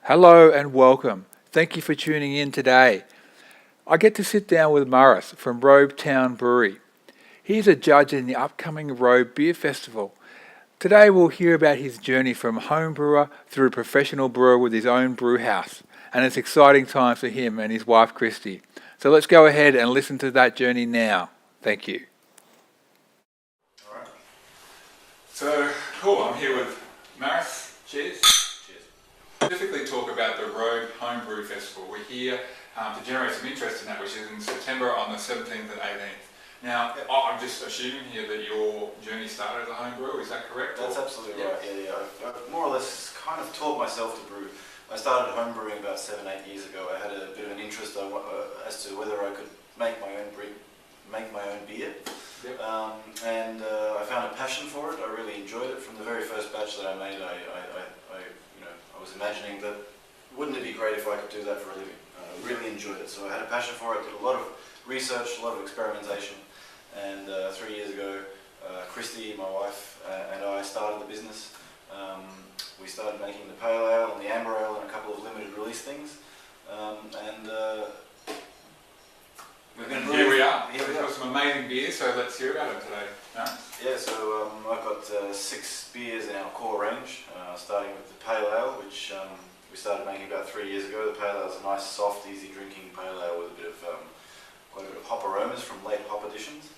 Hello and welcome. Thank you for tuning in today. I get to sit down with Maurice from Robe Town Brewery. He's a judge in the upcoming Robe Beer Festival. Today we'll hear about his journey from home brewer through professional brewer with his own brew house. And it's exciting times for him and his wife Christy. So let's go ahead and listen to that journey now. Thank you. All right. So, cool. I'm here with Maurice. Cheers. Cheers. Specifically talk about the Robe Homebrew Festival. We're here to generate some interest in that, which is in September on the 17th and 18th. Now, I'm just assuming here that your journey started as a home brewer, is that correct? That's absolutely right, yeah. I've more or less kind of taught myself to brew. I started home brewing about 7-8 years ago. I had a bit of an interest as to whether I could make my own beer. Yep. I found a passion for it. I really enjoyed it. From the very first batch that I made, I was imagining that wouldn't it be great if I could do that for a living? I really enjoyed it. So I had a passion for it, did a lot of research, a lot of experimentation, and 3 years ago, Christy, my wife, and I started the business. We started making the pale ale and the amber ale and a couple of limited release things, Here we are. We've got some amazing beers, so let's hear about them today. Yeah, so I've got 6 beers in our core range, starting with the pale ale, which we started making about 3 years ago. The pale ale is a nice, soft, easy drinking pale ale with quite a bit of hop aromas from late hop additions.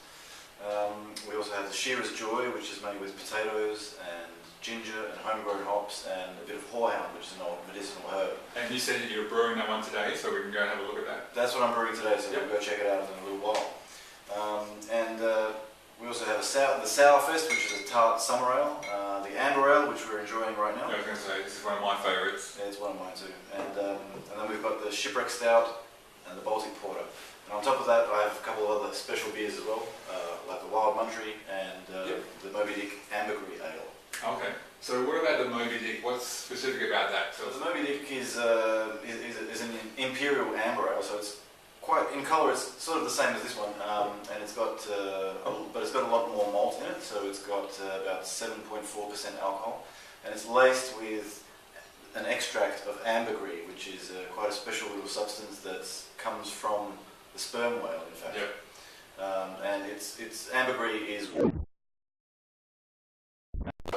We also have the Shearer's Joy, which is made with potatoes and ginger and homegrown hops and a bit of horehound, which is an old medicinal herb. And you said that you were brewing that one today, so we can go and have a look at that. That's what I'm brewing today, so we'll go check it out in a little while. We also have the Sourfest, which is a tart summer ale, the amber ale, which we're enjoying right now. Yeah, I was going to say, this is one of my favourites. Yeah, it's one of mine too. And then we've got the Shipwreck Stout and the Baltic Porter. And on top of that, I have a couple of other special beers as well, like the Wild Muntry and the Moby Dick Ambergris Ale. Okay. So what about the Moby Dick? What's specific about that? So the Moby Dick is an imperial amber ale, so it's quite, in colour it's sort of the same as this one, and it's got, but it's got a lot more malt in it, so it's got about 7.4% alcohol, and it's laced with an extract of ambergris, which is quite a special little substance that comes from the sperm whale, in fact. Yep. And it's ambergris is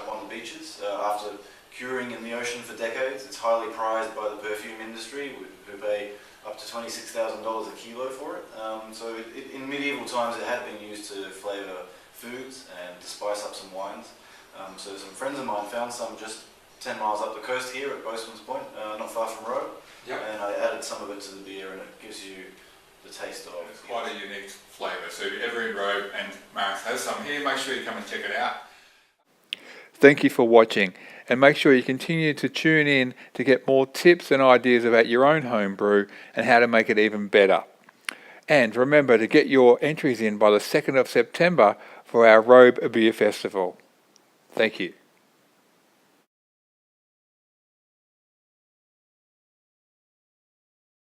on the beaches after curing in the ocean for decades. It's highly prized by the perfume industry, who pay up to $26,000 a kilo for it. So in medieval times it had been used to flavour foods and to spice up some wines. So some friends of mine found some just 10 miles up the coast here at Boastman's Point, not far from Robe. Yep. And I added some of it to the beer, and it gives you the taste of. It's quite a unique flavour. So if you're ever in Robe and Maurice has some here, make sure you come and check it out. Thank you for watching, and make sure you continue to tune in to get more tips and ideas about your own home brew and how to make it even better. And remember to get your entries in by the 2nd of September for our Robe Beer Festival. Thank you.